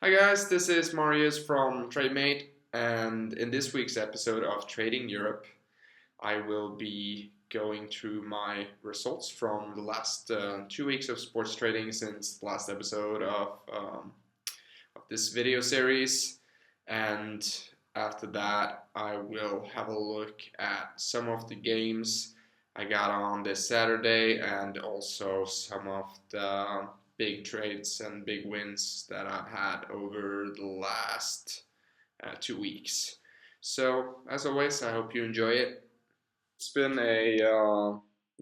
Hi guys, this is Marius from Trademate, and in this week's episode of Trading Europe, I will be going through my results from the last 2 weeks of sports trading since the last episode of this video series, and after that, I will have a look at some of the games I got on this Saturday and also some of the big trades and big wins that I've had over the last 2 weeks. So, as always, I hope you enjoy it. It's been a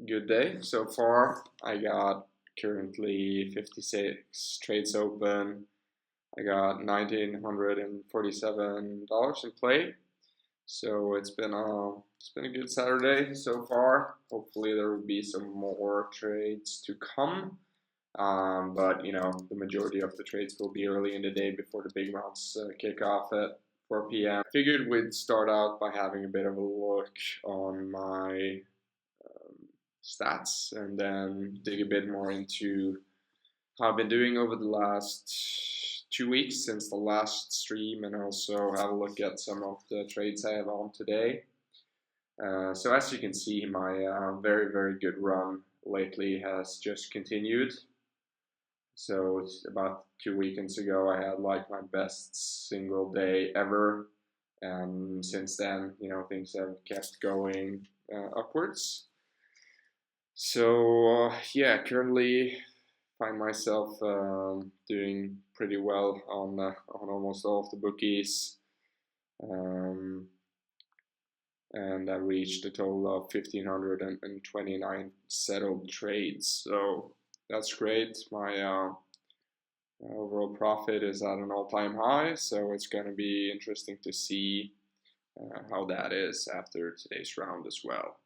good day so far. I got currently 56 trades open. I got $1,947 in play. So it's been a good Saturday so far. Hopefully there will be some more trades to come. But the majority of the trades will be early in the day before the big rounds kick off at 4 p.m. I figured we'd start out by having a bit of a look on my stats and then dig a bit more into how I've been doing over the last 2 weeks since the last stream, and also have a look at some of the trades I have on today. So as you can see, my very, very good run lately has just continued. So it's about 2 weekends ago, I had like my best single day ever, and since then, things have kept going upwards. So yeah, currently find myself doing pretty well on almost all of the bookies, and I reached a total of 1,529 settled trades. So that's great. My overall profit is at an all-time high, so it's going to be interesting to see how that is after today's round as well.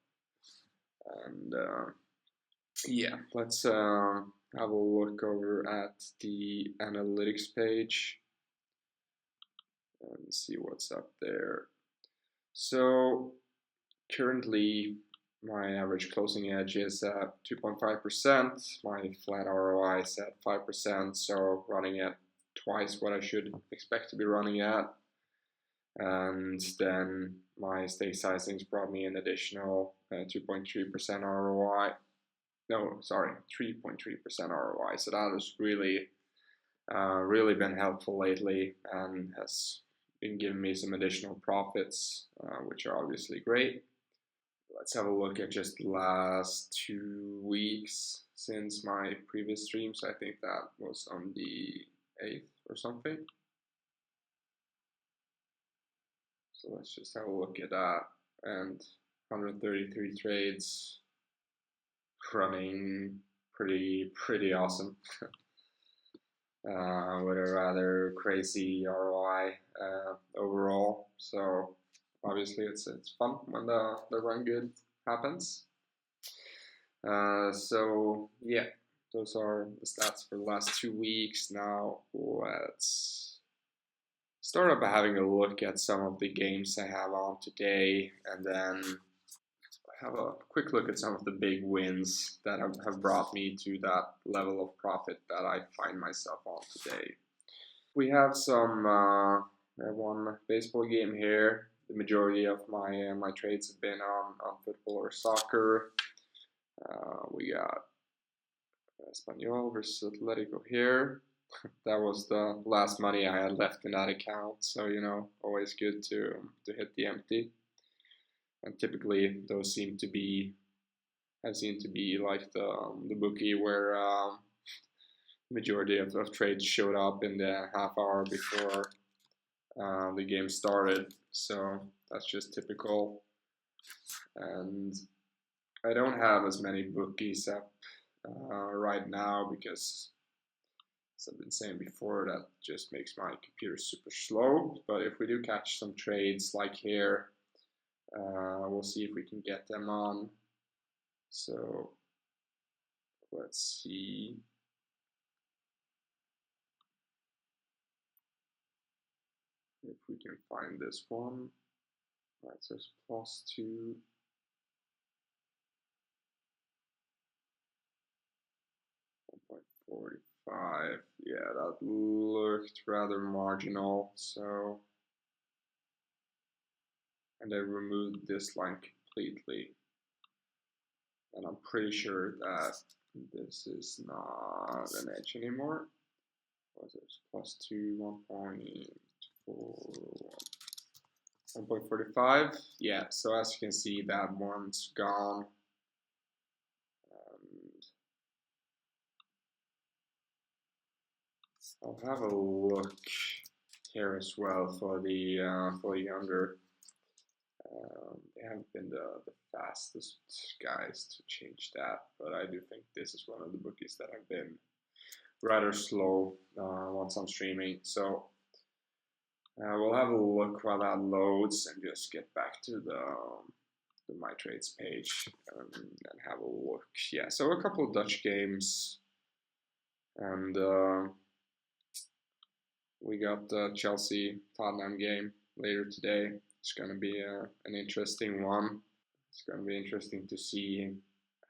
And yeah, let's have a look over at the analytics page and see what's up there. So currently my average closing edge is at 2.5%. My flat ROI is at 5%, so running at twice what I should expect to be running at. And then my stake sizings brought me an additional 2.3% ROI. No, sorry, 3.3% ROI. So that has really been helpful lately and has been giving me some additional profits, which are obviously great. Let's have a look at just the last 2 weeks since my previous stream. So I think that was on the 8th or something. So let's just have a look at that. And 133 trades, running pretty awesome. With a rather crazy ROI overall. So obviously it's fun when the run good happens. So yeah, those are the stats for the last 2 weeks. Now let's start up by having a look at some of the games I have on today, and then have a quick look at some of the big wins that have brought me to that level of profit that I find myself on today. We have one baseball game here. The majority of my trades have been on football or soccer. We got Espanyol versus Atletico here. That was the last money I had left in that account, so always good to hit the empty. And typically those seem to be like the bookie where majority of trades showed up in the half hour before the game started. So that's just typical. And I don't have as many bookies up right now because, as I've been saying before, that just makes my computer super slow. But if we do catch some trades like here, we'll see if we can get them on. So let's see. If we can find this one. Right, so it's +2. Yeah, that looked rather marginal. So, and I removed this line completely. And I'm pretty sure that this is not an edge anymore. Was it +2, 1.45? Yeah, so as you can see, that one's gone. And I'll have a look here as well for the under. They haven't been the fastest guys to change that, but I do think this is one of the bookies that have been rather slow once I'm streaming. So we'll have a look while that loads and just get back to the My Trades page and have a look. Yeah, so a couple of Dutch games, and we got the Chelsea-Tottenham game later today. It's going to be an interesting one. It's going to be interesting to see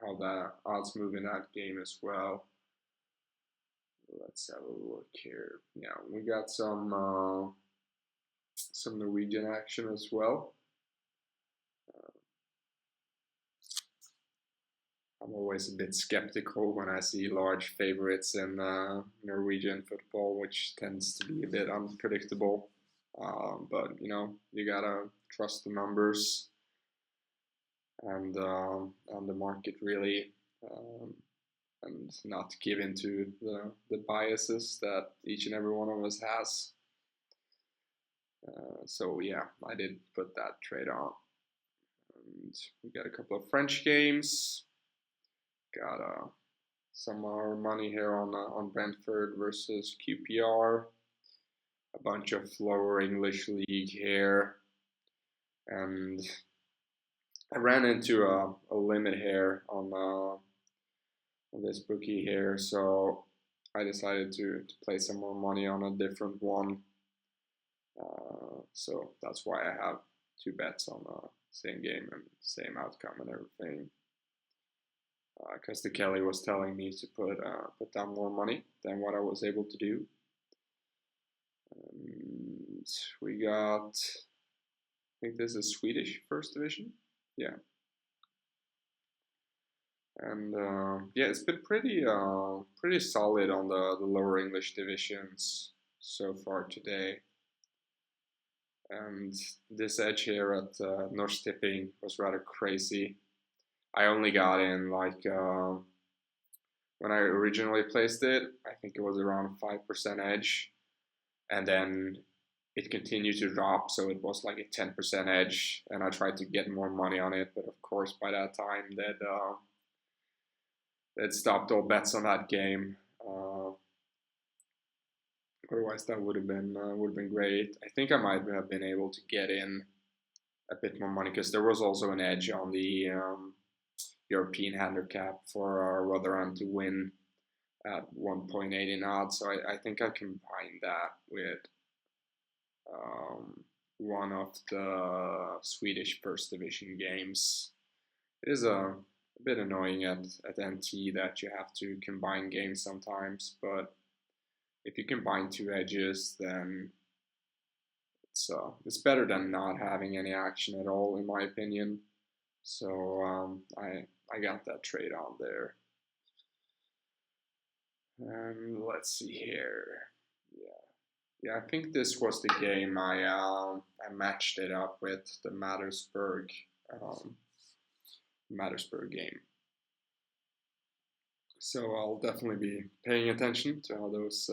how the odds move in that game as well. Let's have a look here. Yeah, we got some Norwegian action as well. I'm always a bit skeptical when I see large favorites in Norwegian football, which tends to be a bit unpredictable. But you know, you gotta trust the numbers and the market really, and not give into the biases that each and every one of us has. So yeah, I did put that trade on. And we got a couple of French games. Got some more money here on Brentford versus QPR. A bunch of lower English league here, and I ran into a limit here on this bookie here, so I decided to play some more money on a different one. So that's why I have 2 bets on the same game and same outcome and everything. Because the Kelly was telling me to put down more money than what I was able to do. And we got, I think this is Swedish first division. Yeah. And yeah, it's been pretty solid on the lower English divisions so far today. And this edge here at Norsk Tipping was rather crazy. I only got in like when I originally placed it, I think it was around 5% edge, and then it continued to drop, so it was like a 10% edge, and I tried to get more money on it, but of course by that time they'd stopped all bets on that game. Otherwise, that would have been great. I think I might have been able to get in a bit more money because there was also an edge on the European handicap for Rotherham to win at 1.80 odds. So I think I combined that with one of the Swedish first division games. It is a bit annoying at NT that you have to combine games sometimes, but if you combine 2 edges, then it's better than not having any action at all, in my opinion. So I got that trade on there. And let's see here. Yeah, I think this was the game I matched it up with, the Mattersburg game. So I'll definitely be paying attention to how those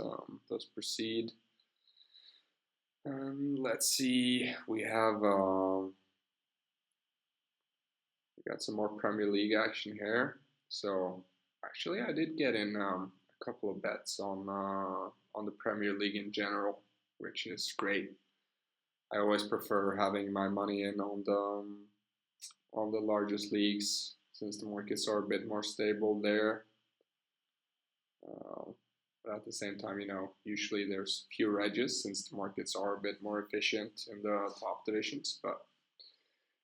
proceed. And let's see, we got some more Premier League action here. So actually, I did get in a couple of bets on the Premier League in general, which is great. I always prefer having my money in on the largest leagues since the markets are a bit more stable there. But at the same time, you know, usually there's fewer edges since the markets are a bit more efficient in the top divisions. But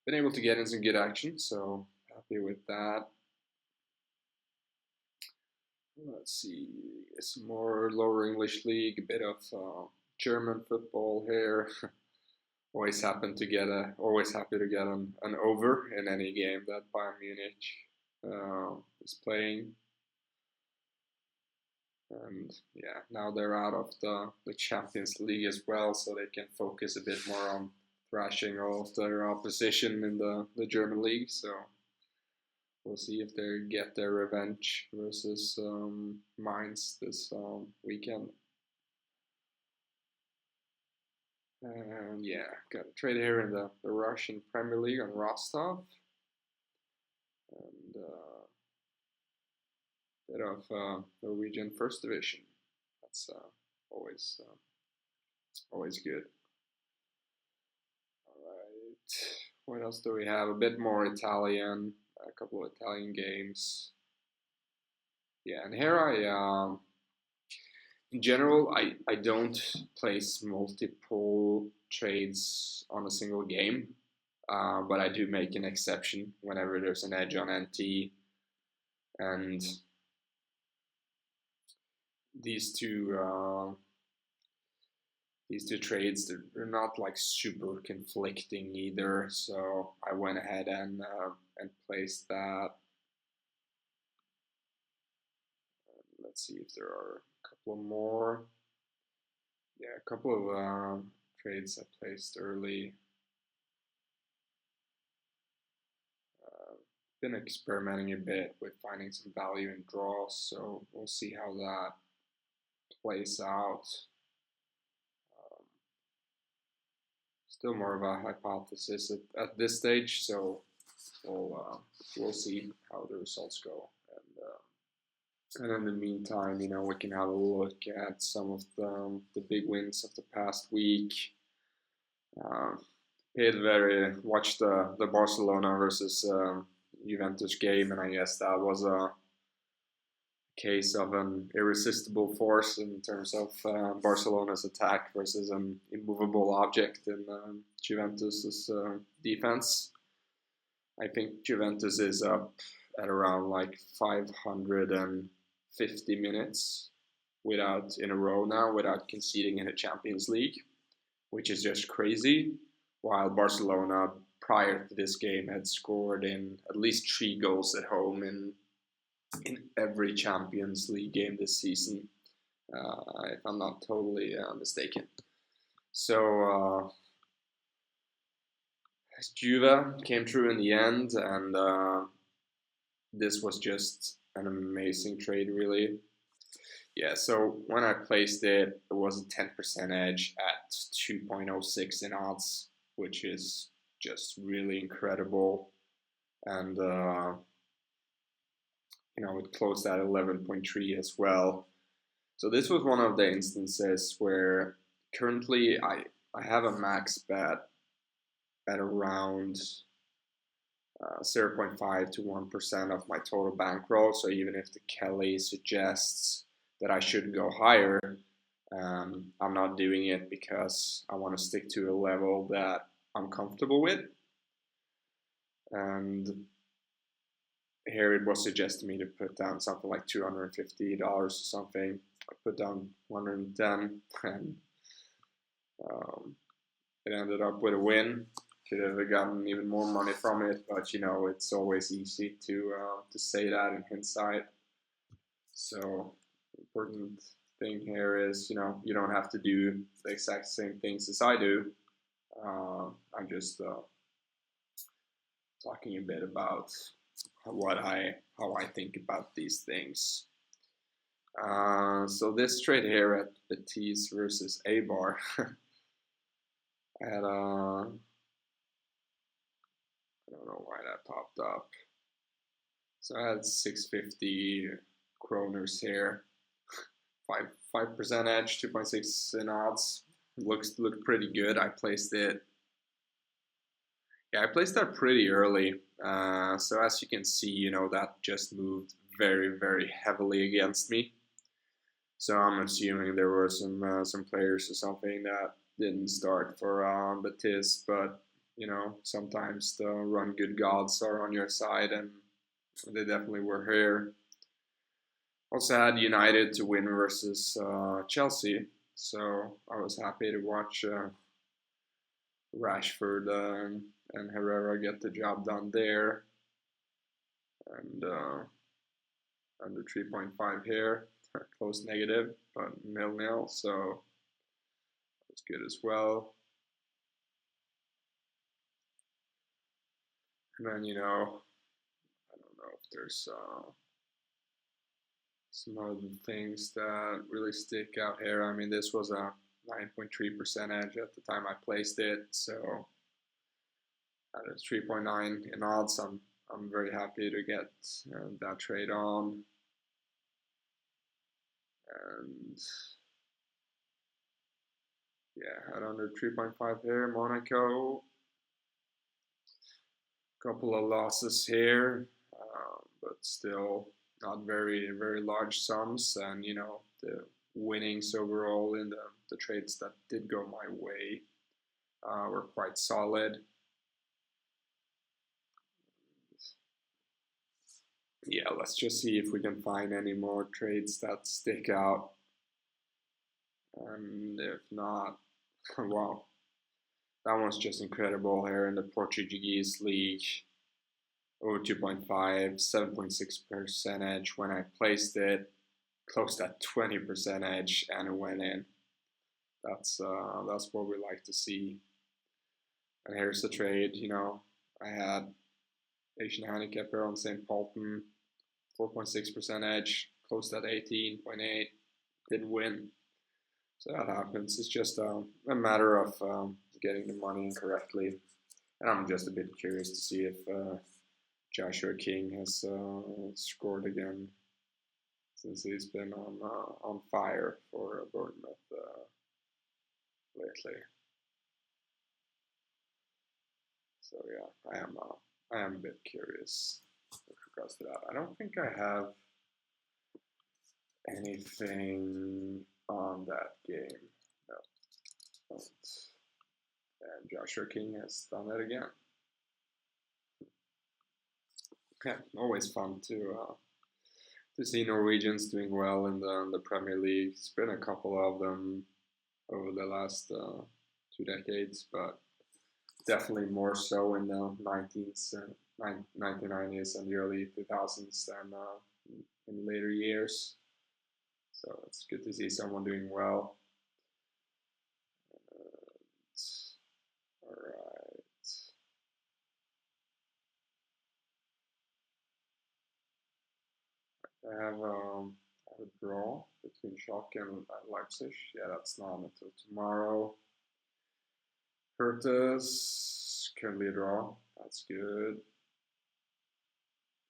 been able to get in some good action, so happy with that. Let's see, some more lower English league, a bit of German football here. Always happy to get an over in any game that Bayern Munich is playing. And yeah, now they're out of the Champions League as well, so they can focus a bit more on thrashing all of their opposition in the German league. So we'll see if they get their revenge versus Mainz this weekend. And yeah, got a trade here in the Russian Premier League on Rostov. And bit of Norwegian First Division. That's always good. All right, what else do we have? A bit more Italian, a couple of Italian games. Yeah, and here in general, I don't place multiple trades on a single game, but I do make an exception whenever there's an edge on NT, and these two trades, they're not like super conflicting either, so I went ahead and placed that. Let's see if there are a couple more. Yeah, a couple of trades I placed early. Been experimenting a bit with finding some value in draws, so we'll see how that plays out. Still more of a hypothesis at this stage, so we'll see how the results go. And in the meantime, we can have a look at some of the big wins of the past week. Watched the Barcelona versus Juventus game, and I guess that was a case of an irresistible force in terms of Barcelona's attack versus an immovable object in Juventus's defense. I think Juventus is up at around like 550 minutes in a row now without conceding in the Champions League, which is just crazy. While Barcelona prior to this game had scored in at least 3 goals at home in every Champions League game this season, if I'm not totally mistaken. So Juve came through in the end, and this was just an amazing trade, really. Yeah, so when I placed it, it was a 10% edge at 2.06 in odds, which is just really incredible. And it closed at 11.3 as well. So this was one of the instances where currently I have a max bet at around 0.5 to 1% of my total bankroll. So even if the Kelly suggests that I should go higher, I'm not doing it because I want to stick to a level that I'm comfortable with. And here it was suggested me to put down something like $250 or something. I put down 110, and it ended up with a win. Could have gotten even more money from it, but it's always easy to say that in hindsight. So the important thing here is you don't have to do the exact same things as I do. I'm just talking a bit about how I think about these things. So this trade here at Bettor versus A-bar, I had I don't know why that popped up. So I had 650 kroners here, 5% edge, 2.6 in odds. Looked pretty good. I placed that pretty early. So as you can see, that just moved very, very heavily against me. So I'm assuming there were some players or something that didn't start for Betis, but sometimes the run good gods are on your side, and they definitely were here. Also had United to win versus Chelsea, so I was happy to watch Rashford and Herrera get the job done there. And under 3.5 here, close negative, but 0-0, so that's good as well. And then, I don't know if there's some other things that really stick out here. I mean, this was a 9.3% edge at the time I placed it, so at a 3.9 in odds, I'm very happy to get that trade on. And yeah, at under 3.5 here, Monaco. Couple of losses here, but still not very, very large sums. And, the winnings overall in the trades that did go my way were quite solid. Yeah, let's just see if we can find any more trades that stick out. And if not, wow, that one's just incredible here in the Portuguese league. Over 2.5, 7.6% edge when I placed it, closed at 20% edge, and it went in. That's what we like to see. And here's the trade. I had Asian handicap here on St. Paulton, 4.6% edge, closed at 18.8, didn't win. So that happens. It's just a matter of getting the money in correctly. And I'm just a bit curious to see if Joshua King has scored again, since he's been on fire for Bournemouth lately. So yeah, I am a bit curious with regards to that. I don't think I have anything on that game. No. And Joshua King has done it again. Yeah, always fun to see Norwegians doing well in the Premier League. It's been a couple of them over the last 2 decades, but definitely more so in the 1990s and the early 2000s than in later years. So it's good to see someone doing well. All right. I have a draw between Schalke and Leipzig. Yeah, that's not until tomorrow. Hertha's currently a draw. That's good.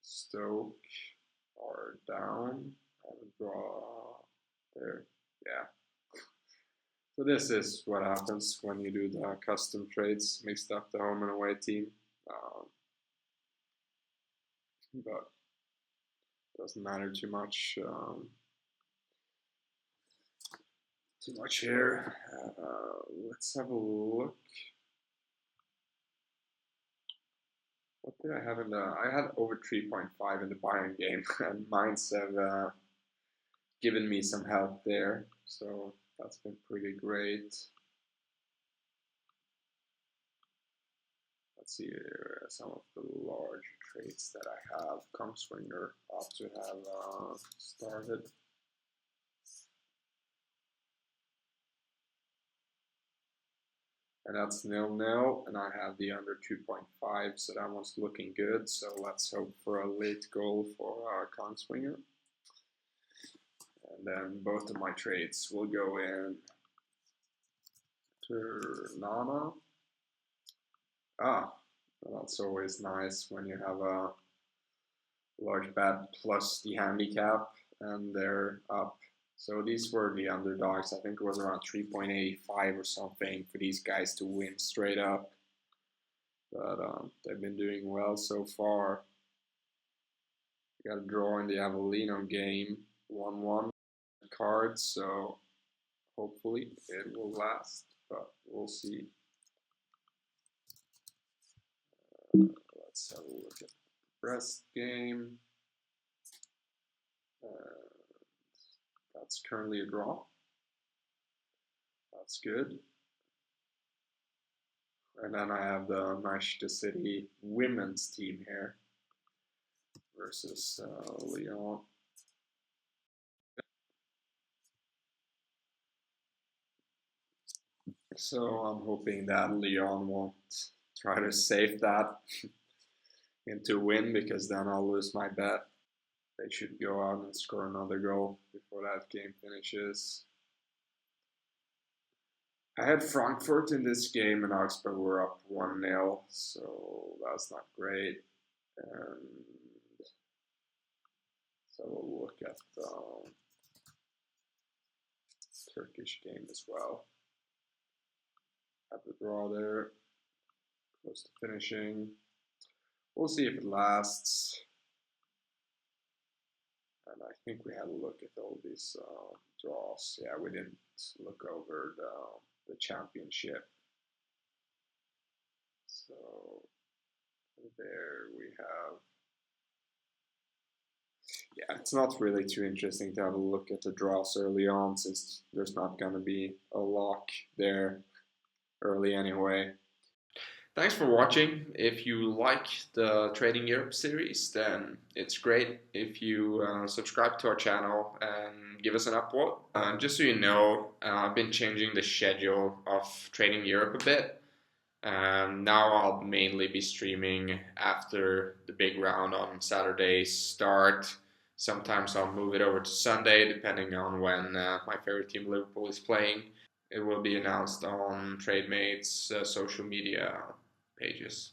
Stoke are down. I have a draw there. Yeah. So this is what happens when you do the custom trades, mixed up the home and away team. But it doesn't matter too much. Too much here. Let's have a look. What did I have in the? I had over 3.5 in the Bayern game, and mines have given me some help there. So that's been pretty great. Let's see here, some of the large trades that I have. Kongsvinger ought to have started. And that's 0-0, and I have the under 2.5, so that one's looking good. So let's hope for a late goal for Kongsvinger. And then both of my trades will go in to Nana. That's always nice when you have a large bet plus the handicap and they're up. So these were the underdogs. I think it was around 3.85 or something for these guys to win straight up. But they've been doing well so far. We got a draw in the Avellino game, 1-1 cards, so hopefully it will last, but we'll see. Let's have a look at the Brest game. That's currently a draw. That's good. And then I have the Manchester City women's team here versus Lyon. So I'm hoping that Lyon won't try to save that into win, because then I'll lose my bet. They should go out and score another goal before that game finishes. I had Frankfurt in this game and Augsburg were up 1-0, so that's not great. And so we'll look at the Turkish game as well. Have the draw there, close to finishing. We'll see if it lasts. And I think we had a look at all these draws. Yeah, we didn't look over the championship. So there we have. Yeah, it's not really too interesting to have a look at the draws early on, since there's not going to be a lock there early anyway. Thanks for watching. If you like the Trading Europe series, then it's great if you subscribe to our channel and give us an upvote. Just so you know, I've been changing the schedule of Trading Europe a bit. Now I'll mainly be streaming after the big round on Saturday's start. Sometimes I'll move it over to Sunday, depending on when my favorite team, Liverpool, is playing. It will be announced on Trademate's social media pages.